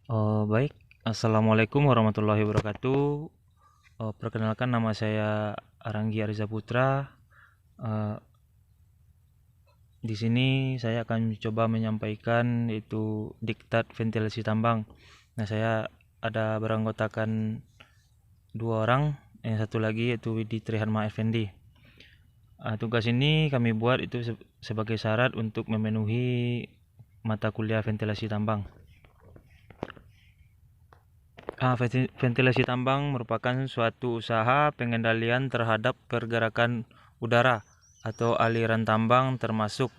Baik, Assalamualaikum warahmatullahi wabarakatuh. Perkenalkan, nama saya Aranggi Ariza Putra. Eh, di sini saya akan coba menyampaikan itu diktat ventilasi tambang. Nah, saya ada beranggotakan dua orang, yang satu lagi yaitu Widi Triharma Effendi. Tugas ini kami buat itu sebagai syarat untuk memenuhi mata kuliah ventilasi tambang. Ventilasi tambang merupakan suatu usaha pengendalian terhadap pergerakan udara atau aliran tambang termasuk.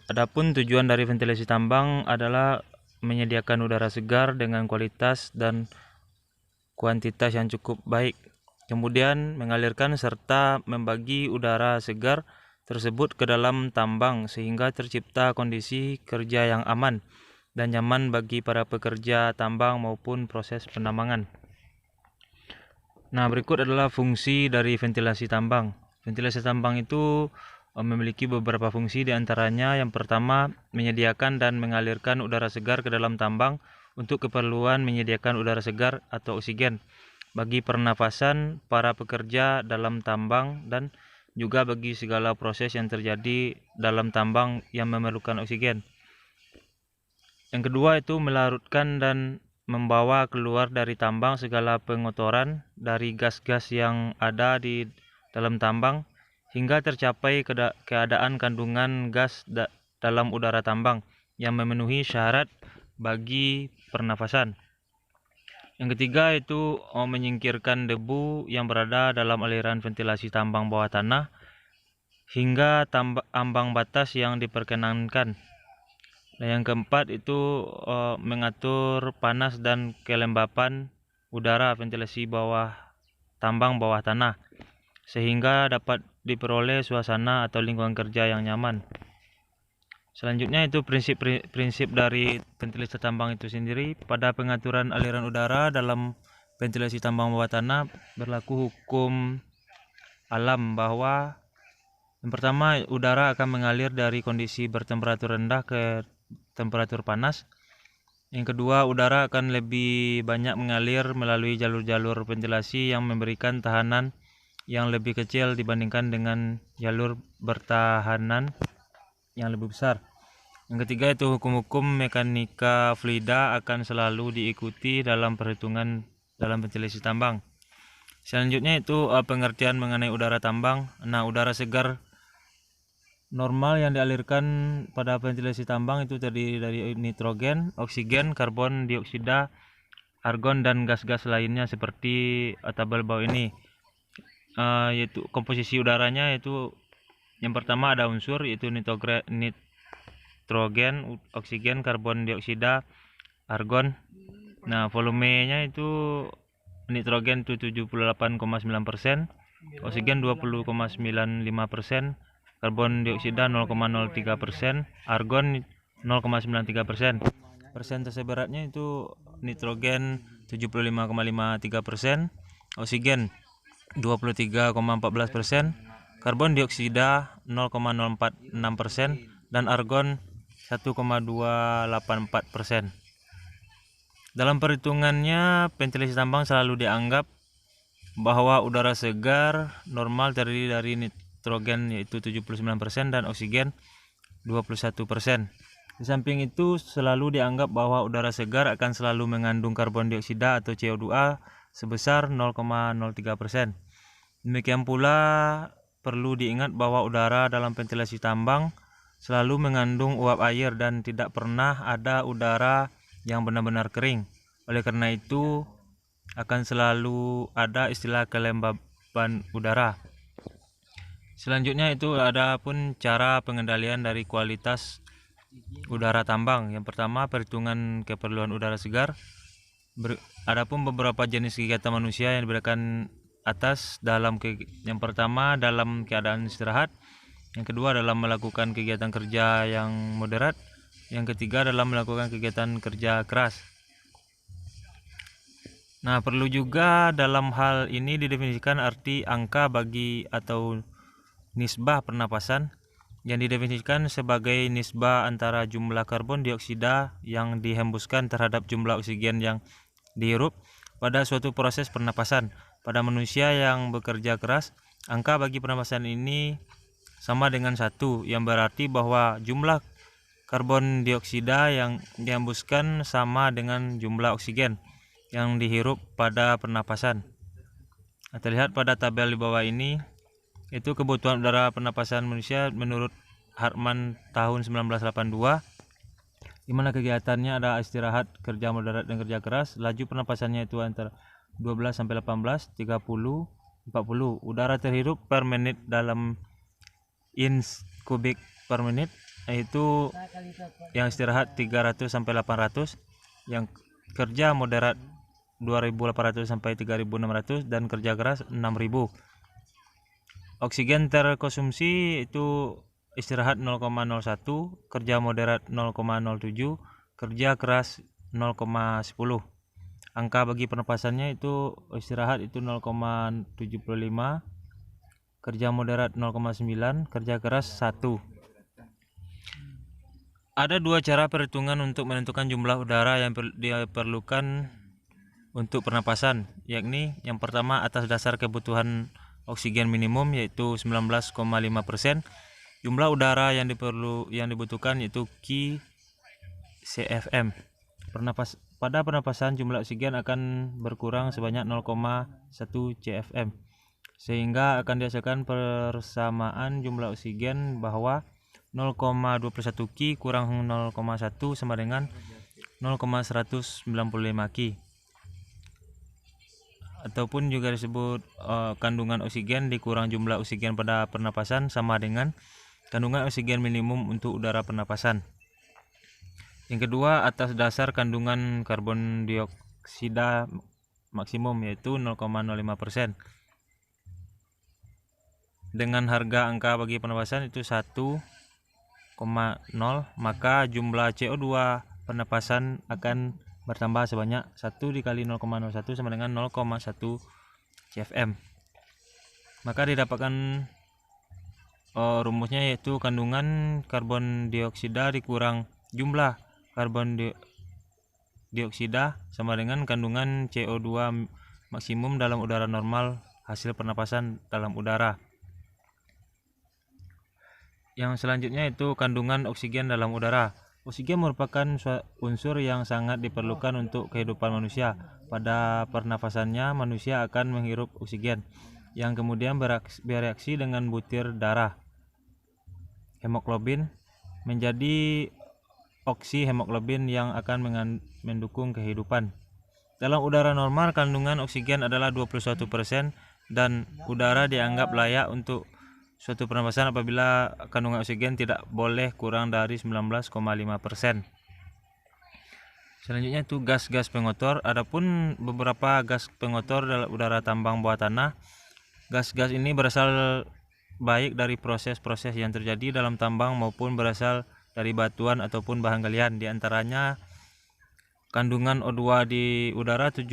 Adapun tujuan dari ventilasi tambang adalah menyediakan udara segar dengan kualitas dan kuantitas yang cukup baik, kemudian mengalirkan serta membagi udara segar tersebut ke dalam tambang sehingga tercipta kondisi kerja yang aman dan nyaman bagi para pekerja tambang maupun proses penambangan. Nah, berikut adalah fungsi dari ventilasi tambang. Ventilasi tambang itu memiliki beberapa fungsi, diantaranya yang pertama menyediakan dan mengalirkan udara segar ke dalam tambang untuk keperluan menyediakan udara segar atau oksigen bagi pernafasan para pekerja dalam tambang dan juga bagi segala proses yang terjadi dalam tambang yang memerlukan oksigen. Yang kedua itu melarutkan dan membawa keluar dari tambang segala pengotoran dari gas-gas yang ada di dalam tambang hingga tercapai keadaan kandungan gas dalam udara tambang yang memenuhi syarat bagi pernafasan. Yang ketiga itu menyingkirkan debu yang berada dalam aliran ventilasi tambang bawah tanah hingga ambang batas yang diperkenankan. Nah, yang keempat itu mengatur panas dan kelembapan udara ventilasi tambang bawah tanah sehingga dapat diperoleh suasana atau lingkungan kerja yang nyaman. Selanjutnya itu prinsip dari ventilasi tambang itu sendiri. Pada pengaturan aliran udara dalam ventilasi tambang bawah tanah berlaku hukum alam bahwa yang pertama, udara akan mengalir dari kondisi bertemperatur rendah ke temperatur panas. Yang kedua, udara akan lebih banyak mengalir melalui jalur-jalur ventilasi yang memberikan tahanan yang lebih kecil dibandingkan dengan jalur bertahanan yang lebih besar. Yang ketiga itu hukum-hukum mekanika fluida akan selalu diikuti dalam perhitungan dalam ventilasi tambang. Selanjutnya itu pengertian mengenai udara tambang. Nah, udara segar normal yang dialirkan pada ventilasi tambang itu terdiri dari nitrogen, oksigen, karbon dioksida, argon, dan gas-gas lainnya seperti tabel bawah ini. Yaitu komposisi udaranya yaitu yang pertama ada unsur yaitu nitrogen, oksigen, karbon dioksida, argon. Nah, volumenya itu nitrogen itu 78,9%, oksigen 20,95%, karbon dioksida 0,03%, argon 0,93%. Persentase beratnya itu nitrogen 75,53%, oksigen 23,14%, karbon dioksida 0,046%, dan argon 1,284%. Dalam perhitungannya, ventilasi tambang selalu dianggap bahwa udara segar normal terdiri dari nitrogen yaitu 79% dan oksigen 21%. Di samping itu selalu dianggap bahwa udara segar akan selalu mengandung karbon dioksida atau CO2 sebesar 0,03%. Demikian pula perlu diingat bahwa udara dalam ventilasi tambang selalu mengandung uap air dan tidak pernah ada udara yang benar-benar kering. Oleh karena itu akan selalu ada istilah kelembaban udara. Selanjutnya itu ada pun cara pengendalian dari kualitas udara tambang. Yang pertama, perhitungan keperluan udara segar. Adapun beberapa jenis kegiatan manusia yang diberikan atas yang pertama dalam keadaan istirahat, yang kedua dalam melakukan kegiatan kerja yang moderat, yang ketiga dalam melakukan kegiatan kerja keras. Nah, perlu juga dalam hal ini didefinisikan arti angka bagi atau nisbah pernapasan. yang didefinisikan sebagai nisbah antara jumlah karbon dioksida yang dihembuskan terhadap jumlah oksigen yang dihirup pada suatu proses pernapasan. Pada manusia yang bekerja keras, angka bagi pernapasan ini sama dengan 1, yang berarti bahwa jumlah karbon dioksida yang dihembuskan sama dengan jumlah oksigen yang dihirup pada pernapasan. Terlihat pada tabel di bawah ini, itu kebutuhan udara pernapasan manusia menurut Hartman tahun 1982, di mana kegiatannya ada istirahat, kerja moderat, dan kerja keras. Laju pernapasannya itu antara 12 sampai 18, 30, 40. Udara terhirup per menit dalam inch kubik per menit, yaitu yang istirahat 300 sampai 800, yang kerja moderat 2800 sampai 3600, dan kerja keras 6000. Oksigen terkonsumsi itu istirahat 0,01, kerja moderat 0,07, kerja keras 0,10. Angka bagi pernapasannya itu istirahat itu 0,75, kerja moderat 0,9, kerja keras 1. Ada 2 cara perhitungan untuk menentukan jumlah udara yang diperlukan untuk pernapasan, yakni yang pertama atas dasar kebutuhan oksigen minimum, yaitu 19,5%. Jumlah udara yang dibutuhkan yaitu Q CFM. Pada pernapasan jumlah oksigen akan berkurang sebanyak 0,1 CFM, sehingga akan dihasilkan persamaan jumlah oksigen bahwa 0,21 Q kurang 0,1 sama dengan 0,195 Q, ataupun juga disebut kandungan oksigen dikurang jumlah oksigen pada pernapasan sama dengan kandungan oksigen minimum untuk udara pernapasan. Yang kedua, atas dasar kandungan karbon dioksida maksimum, yaitu 0,05%. Dengan harga angka bagi pernapasan itu 1,0, maka jumlah CO2 pernapasan akan bertambah sebanyak 1 dikali 0,01 sama dengan 0,1 CFM. Maka didapatkan rumusnya, yaitu kandungan karbon dioksida dikurang jumlah karbon dioksida sama dengan kandungan CO2 maksimum dalam udara normal hasil pernapasan dalam udara. Yang selanjutnya itu kandungan oksigen dalam udara. Oksigen merupakan unsur yang sangat diperlukan untuk kehidupan manusia. Pada pernafasannya, manusia akan menghirup oksigen yang kemudian bereaksi dengan butir darah hemoglobin menjadi oksihemoglobin yang akan mendukung kehidupan. Dalam udara normal, kandungan oksigen adalah 21% dan udara dianggap layak untuk suatu pernapasan apabila kandungan oksigen tidak boleh kurang dari 19,5%. Selanjutnya itu gas-gas pengotor. Adapun beberapa gas pengotor dalam udara tambang bawah tanah. Gas-gas ini berasal baik dari proses-proses yang terjadi dalam tambang maupun berasal dari batuan ataupun bahan galian. Di antaranya kandungan O2 di udara 17%,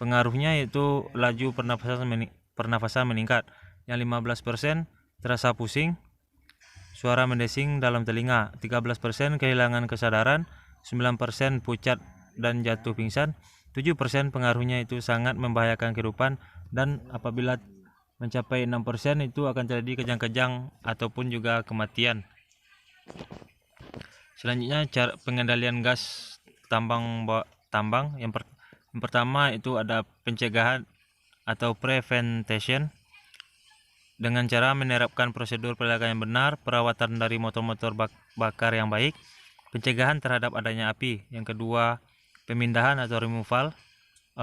pengaruhnya yaitu laju pernafasan meningkat. Yang 15% terasa pusing, suara mendesing dalam telinga, 13% kehilangan kesadaran, 9% pucat dan jatuh pingsan, 7% pengaruhnya itu sangat membahayakan kehidupan, dan apabila mencapai 6% itu akan terjadi kejang-kejang ataupun juga kematian. Selanjutnya cara pengendalian gas tambang. Yang pertama itu ada pencegahan atau prevention dengan cara menerapkan prosedur peledakan yang benar, perawatan dari motor-motor bakar yang baik, pencegahan terhadap adanya api. Yang kedua, pemindahan atau removal,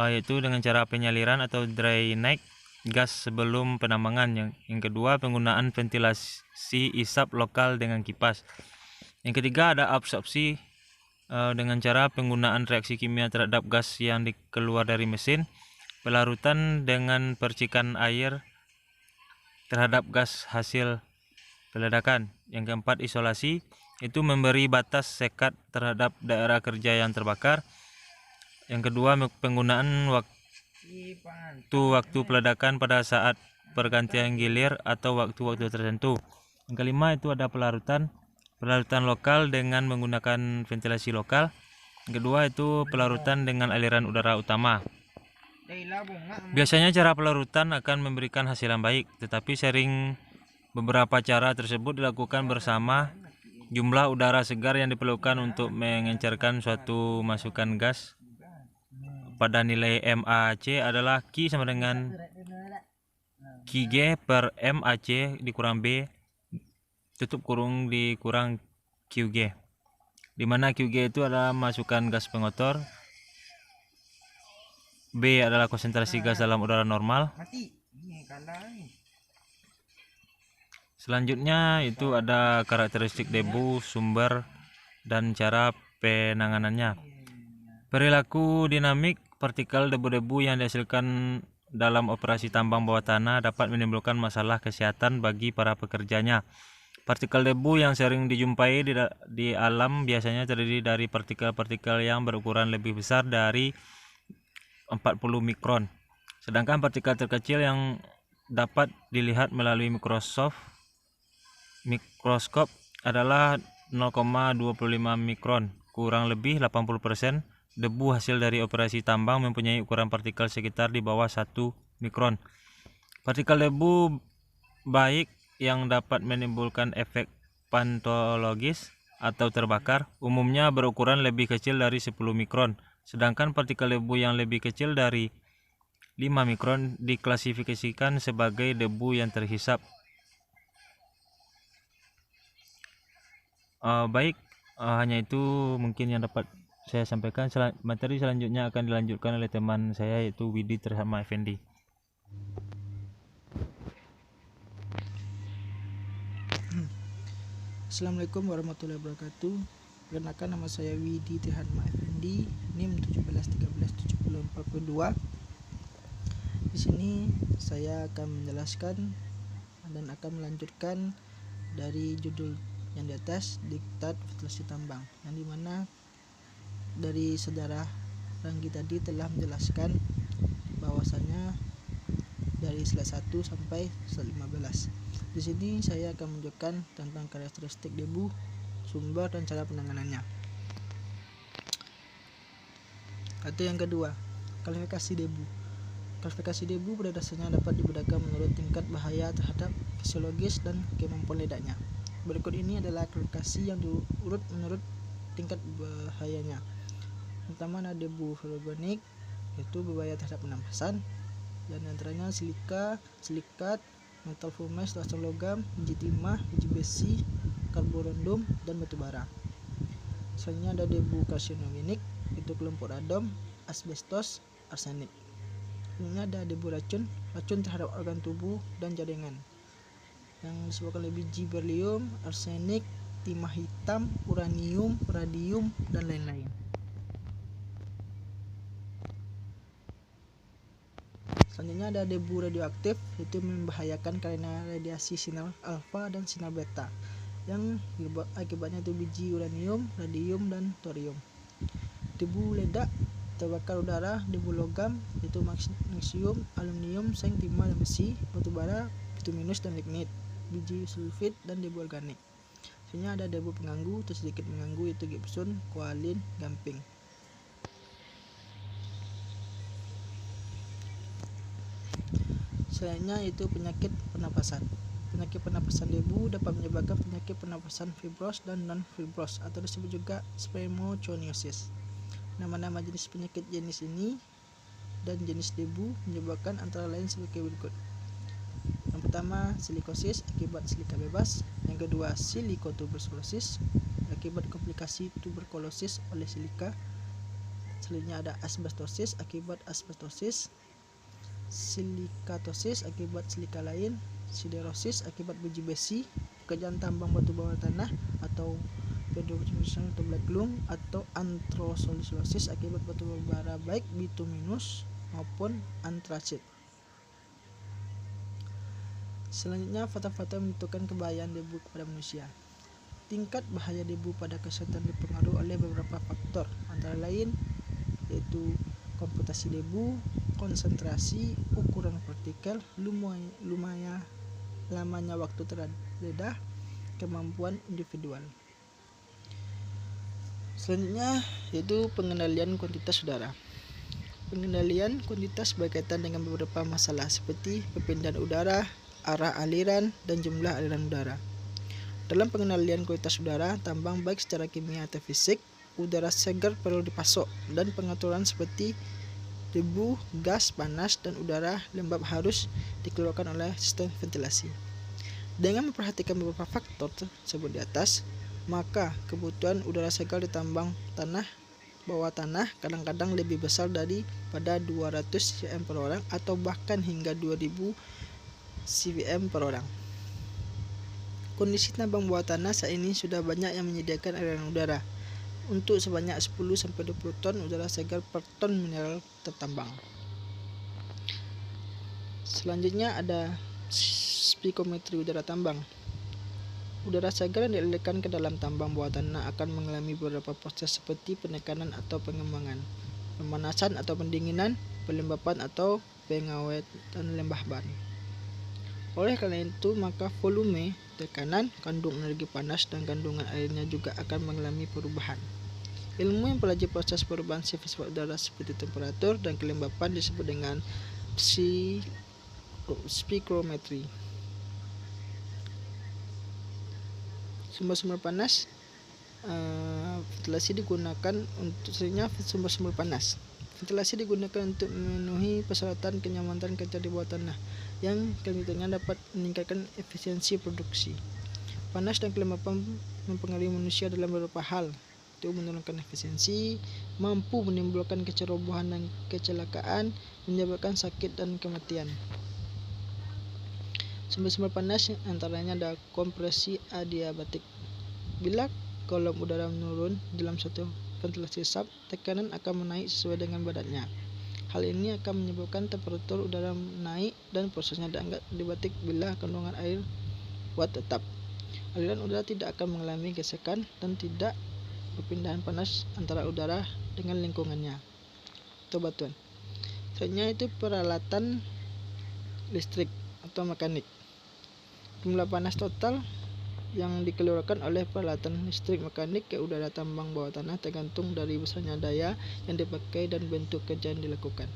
yaitu dengan cara penyaliran atau drainage gas sebelum penambangan. Yang kedua, penggunaan ventilasi isap lokal dengan kipas. Yang ketiga, ada absorpsi dengan cara penggunaan reaksi kimia terhadap gas yang keluar dari mesin, pelarutan dengan percikan air terhadap gas hasil peledakan. Yang keempat, isolasi, itu memberi batas sekat terhadap daerah kerja yang terbakar. Yang kedua, penggunaan waktu peledakan pada saat pergantian gilir atau waktu-waktu tertentu. Yang kelima itu ada pelarutan lokal dengan menggunakan ventilasi lokal. Yang kedua itu pelarutan dengan aliran udara utama. Biasanya cara pelarutan akan memberikan hasil yang baik, tetapi sering beberapa cara tersebut dilakukan bersama. Jumlah udara segar yang diperlukan untuk mengencerkan suatu masukan gas pada nilai MAC adalah Q sama dengan QG per MAC dikurang B tutup kurung dikurang QG, di mana QG itu adalah masukan gas pengotor, B adalah konsentrasi gas dalam udara normal. Selanjutnya itu ada karakteristik debu, sumber, dan cara penanganannya. Perilaku dinamik partikel debu-debu yang dihasilkan dalam operasi tambang bawah tanah dapat menimbulkan masalah kesehatan bagi para pekerjanya. Partikel debu yang sering dijumpai di alam biasanya terdiri dari partikel-partikel yang berukuran lebih besar dari 40 mikron. Sedangkan partikel terkecil yang dapat dilihat melalui mikroskop adalah 0,25 mikron. Kurang lebih 80% debu hasil dari operasi tambang mempunyai ukuran partikel sekitar di bawah 1 mikron. Partikel debu baik yang dapat menimbulkan efek pantologis atau terbakar umumnya berukuran lebih kecil dari 10 mikron, sedangkan partikel debu yang lebih kecil dari 5 mikron diklasifikasikan sebagai debu yang terhisap. Hanya itu mungkin yang dapat saya sampaikan. Materi selanjutnya akan dilanjutkan oleh teman saya yaitu Widi Trisama Effendi. Assalamualaikum warahmatullahi wabarakatuh. Perkenalkan, nama saya Widi Trisama Effendi, NIM 17137042. Di sini saya akan menjelaskan dan akan melanjutkan dari judul yang di atas, Diktat Ventilasi Tambang, yang dimana dari saudara Ranggi tadi telah menjelaskan bahwasannya dari slide 1 sampai slide 15. Di sini saya akan menunjukkan tentang karakteristik debu, sumber, dan cara penanganannya. Atau yang kedua, klasifikasi debu. Klasifikasi debu pada dasarnya dapat dibedakan menurut tingkat bahaya terhadap fisiologis dan kemampuan ledaknya. Berikut ini adalah klasifikasi yang diurut menurut tingkat bahayanya. Pertama ada debu organik, yaitu berbahaya terhadap pernapasan, dan antaranya silika, silikat, metal pumice, asam logam, biji timah, biji besi, karborundum, dan batu bara. Selanjutnya ada debu karsinogenik, itu kelompok radon, asbestos, arsenik. Selanjutnya ada debu racun terhadap organ tubuh dan jaringan, yang disebabkan oleh biji berlium, arsenik, timah hitam, uranium, radium, dan lain-lain. Selanjutnya ada debu radioaktif, itu membahayakan karena radiasi sinar alfa dan sinar beta, yang akibatnya itu biji uranium, radium, dan thorium. Debu ledak terbakar udara, debu logam, itu magnesium, aluminium, seng, timah, dan besi, batu bara, bituminus, dan lignit, biji sulfit, dan debu organik. Selanjutnya ada debu pengganggu, itu sedikit mengganggu, itu gypsum, koalin, gamping. Selanjutnya itu penyakit pernapasan. Penyakit pernapasan debu dapat menyebabkan penyakit pernapasan fibros dan non-fibros, atau disebut juga pneumoconiosis. Nama-nama jenis penyakit jenis ini dan jenis debu menyebabkan antara lain sebagai berikut. Yang pertama, silikosis akibat silika bebas. Yang kedua, silikotuberkulosis akibat komplikasi tuberkulosis oleh silika. Selanjutnya ada asbestosis akibat asbestosis, silikatosis akibat silika lain, siderosis akibat biji besi, pekerjaan tambang batu bawah tanah atau pedophilic atau black lung, atau antrosolisosis akibat batu bara baik bituminus maupun antraksit. Selanjutnya, faktor-faktor menentukan kebahayaan debu kepada manusia. Tingkat bahaya debu pada kesehatan dipengaruhi oleh beberapa faktor, antara lain yaitu komputasi debu, konsentrasi, ukuran partikel, lamanya waktu terdedah, kemampuan individual. Selanjutnya yaitu pengendalian kuantitas udara. Pengendalian kuantitas berkaitan dengan beberapa masalah seperti perpindahan udara, arah aliran, dan jumlah aliran udara. Dalam pengendalian kualitas udara tambang baik secara kimia atau fisik, udara segar perlu dipasok dan pengaturan seperti debu, gas, panas, dan udara lembab harus dikeluarkan oleh sistem ventilasi. Dengan memperhatikan beberapa faktor tersebut di atas, maka kebutuhan udara segar di tambang bawah tanah kadang-kadang lebih besar daripada 200 cm per orang atau bahkan hingga 2000 cm per orang. Kondisi tambang bawah tanah saat ini sudah banyak yang menyediakan aliran udara untuk sebanyak 10-20 ton udara segar per ton mineral tertambang. Selanjutnya ada spikometri udara tambang. Udara segar yang dialirkan ke dalam tambang bawah tanah akan mengalami beberapa proses seperti penekanan atau pengembangan, pemanasan atau pendinginan, pelembapan atau pengawetan lembah ban. Oleh karena itu, maka volume, tekanan, kandung energi panas, dan kandungan airnya juga akan mengalami perubahan. Ilmu yang mempelajari proses perubahan sifat udara seperti temperatur dan kelembapan disebut dengan spikrometri. Sumber-sumber panas, ventilasi digunakan untuk sumber-sumber panas. Ventilasi digunakan untuk memenuhi persyaratan kenyamanan kerja di bawah tanah yang kelanjutannya dapat meningkatkan efisiensi produksi. Panas dan kelembapan mempengaruhi manusia dalam beberapa hal, itu menurunkan efisiensi, mampu menimbulkan kecerobohan dan kecelakaan, menyebabkan sakit dan kematian. Sumber-sumber panas antaranya ada kompresi adiabatik. Bila kolom udara menurun dalam suatu ventilasi sub, tekanan akan menaik sesuai dengan badannya. Hal ini akan menyebabkan temperatur udara naik dan prosesnya dianggap adiabatik bila kandungan air kuat tetap. Aliran udara tidak akan mengalami gesekan dan tidak perpindahan panas antara udara dengan lingkungannya atau batuan. Selanjutnya itu peralatan listrik atau mekanik. Jumlah panas total yang dikeluarkan oleh peralatan listrik mekanik ke udara tambang bawah tanah tergantung dari besarnya daya yang dipakai dan bentuk kerja yang dilakukan.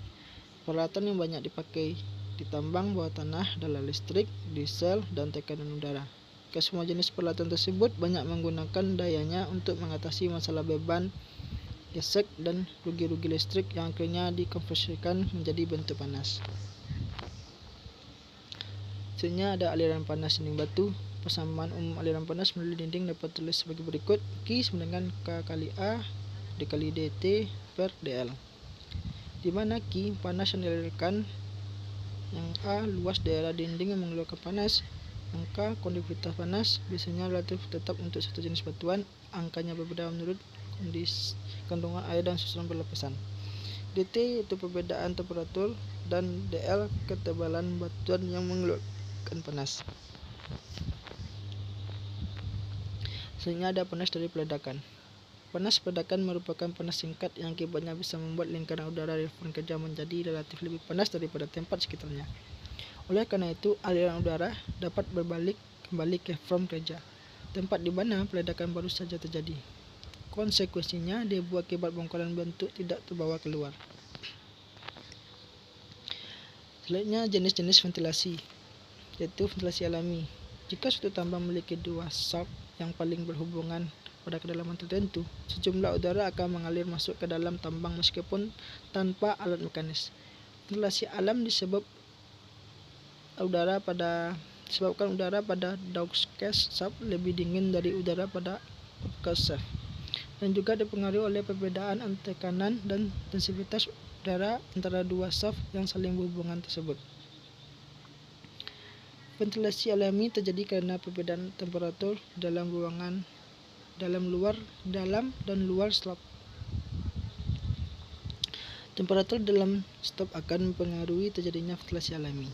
Peralatan yang banyak dipakai di tambang bawah tanah adalah listrik, diesel, dan tekanan udara. Kesemua jenis peralatan tersebut banyak menggunakan dayanya untuk mengatasi masalah beban, gesek, dan rugi-rugi listrik yang akhirnya dikonversikan menjadi bentuk panas. Selanjutnya ada aliran panas dinding batu. Persamaan umum aliran panas melalui dinding dapat tulis sebagai berikut: Q sama dengan K kali A dikali dt per dl, di mana Q panas yang dialirkan, yang A luas daerah dinding yang mengeluarkan panas, yang K konduktivitas panas biasanya relatif tetap untuk satu jenis batuan, angkanya berbeda menurut kondisi kandungan air dan susunan berlapisan. dt itu perbedaan temperatur dan dl ketebalan batuan yang mengeluarkan panas. Selanjutnya ada panas dari peledakan. Panas peledakan merupakan panas singkat yang akibatnya bisa membuat lingkaran udara di ruang kerja menjadi relatif lebih panas daripada tempat sekitarnya. Oleh karena itu, aliran udara dapat berbalik kembali ke ruang kerja, tempat di mana peledakan baru saja terjadi. Konsekuensinya, debu akibat bongkaran bentuk tidak terbawa keluar. Selanjutnya jenis-jenis ventilasi, yaitu ventilasi alami. Jika suatu tambang memiliki dua shaft yang paling berhubungan pada kedalaman tertentu, sejumlah udara akan mengalir masuk ke dalam tambang meskipun tanpa alat mekanis. Ventilasi alam disebabkan udara pada downcast shaft lebih dingin dari udara pada upcast shaft, dan juga dipengaruhi oleh perbedaan tekanan dan densitas udara antara dua shaft yang saling berhubungan tersebut. Ventilasi alami terjadi karena perbedaan temperatur dalam ruangan, dalam dan luar shaft. Temperatur dalam shaft akan mempengaruhi terjadinya ventilasi alami.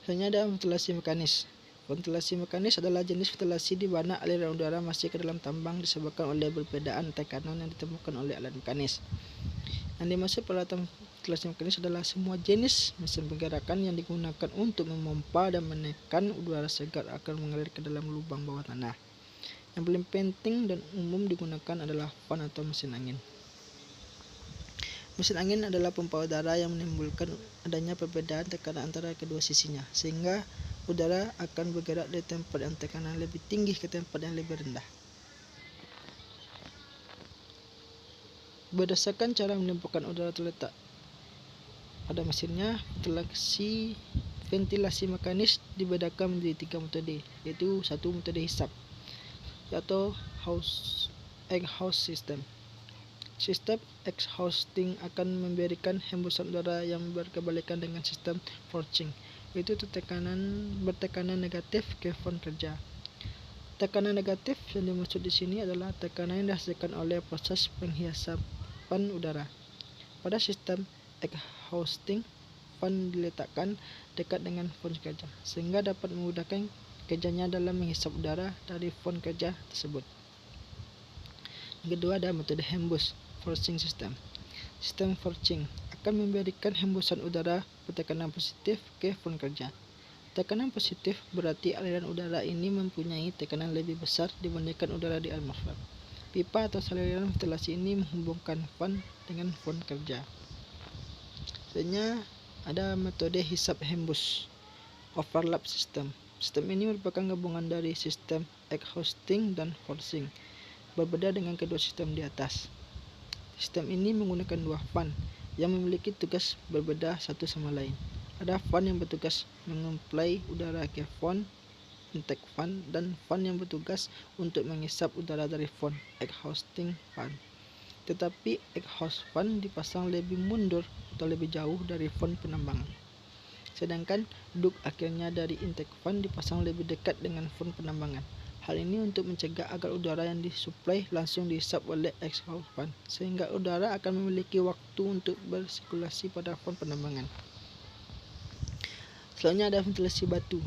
Selanjutnya ada ventilasi mekanis. Ventilasi mekanis adalah jenis ventilasi di mana aliran udara masih ke dalam tambang disebabkan oleh perbedaan tekanan yang ditemukan oleh alat mekanis. Yang dimaksud peralatan ventilasi mekanis adalah semua jenis mesin penggerakan yang digunakan untuk memompa dan menekan udara segar akan mengalir ke dalam lubang bawah tanah. Yang paling penting dan umum digunakan adalah fan atau mesin angin. Mesin angin adalah pompa udara yang menimbulkan adanya perbedaan tekanan antara kedua sisinya, sehingga udara akan bergerak dari tempat yang tekanan lebih tinggi ke tempat yang lebih rendah. Berdasarkan cara menimbulkan udara terletak pada mesinnya, ventilasi mekanis dibedakan menjadi 3 metode, yaitu 1 metode hisap atau exhaust system. Sistem exhausting akan memberikan hembusan udara yang berkebalikan dengan sistem forcing, yaitu bertekanan negatif ke fan kerja. Tekanan negatif yang dimaksud di sini adalah tekanan yang dihasilkan oleh proses penghiasan udara. Pada sistem exhausting, fan diletakkan dekat dengan fan kerja, sehingga dapat memudahkan kerjanya dalam menghisap udara dari fan kerja tersebut. Yang kedua ada metode hembus, forcing system. Sistem forcing akan memberikan hembusan udara bertekanan positif ke fan kerja. Tekanan positif berarti aliran udara ini mempunyai tekanan lebih besar dibandingkan udara di atmosfer. Pipa atau saluran ventilasi ini menghubungkan fan dengan fan kerja. Selanjutnya ada metode hisap hembus, overlap system. Sistem ini merupakan gabungan dari sistem exhausting dan forcing, berbeda dengan kedua sistem di atas. Sistem ini menggunakan 2 fan yang memiliki tugas berbeda satu sama lain. Ada fan yang bertugas menguplai udara ke fan intake fan dan fan yang bertugas untuk menghisap udara dari fan exhausting fan. Tetapi exhaust fan dipasang lebih mundur atau lebih jauh dari fan penambangan. Sedangkan duk akhirnya dari intake fan dipasang lebih dekat dengan fan penambangan. Hal ini untuk mencegah agar udara yang disuplai langsung dihisap oleh exhaust fan, sehingga udara akan memiliki waktu untuk bersirkulasi pada fan penambangan. Selanjutnya ada ventilasi batu.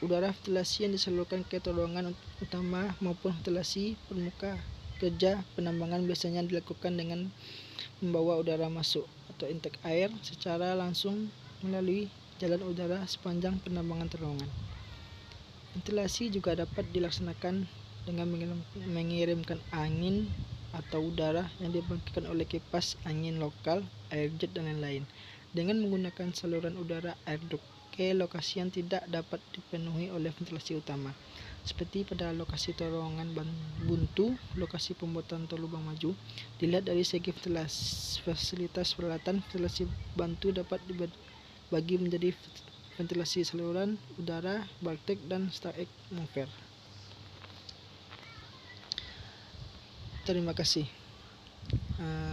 Udara ventilasi yang disalurkan ke terowongan utama maupun ventilasi permuka kerja penambangan biasanya dilakukan dengan membawa udara masuk atau intake air secara langsung melalui jalan udara sepanjang penambangan terowongan. Ventilasi juga dapat dilaksanakan dengan mengirimkan angin atau udara yang dibangkitkan oleh kipas angin lokal, air jet dan lain-lain dengan menggunakan saluran udara air duct ke lokasi yang tidak dapat dipenuhi oleh ventilasi utama, seperti pada lokasi terowongan buntu, lokasi pembuatan tol lubang maju. Dilihat dari segi fasilitas peralatan, ventilasi bantu dapat dibagi menjadi ventilasi saluran udara, bulkhead, dan stack mover. Terima kasih.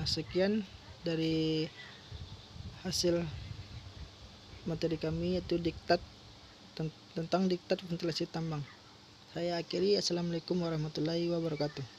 Sekian dari hasil materi kami, yaitu tentang diktat ventilasi tambang. Saya akhiri. Assalamualaikum warahmatullahi wabarakatuh.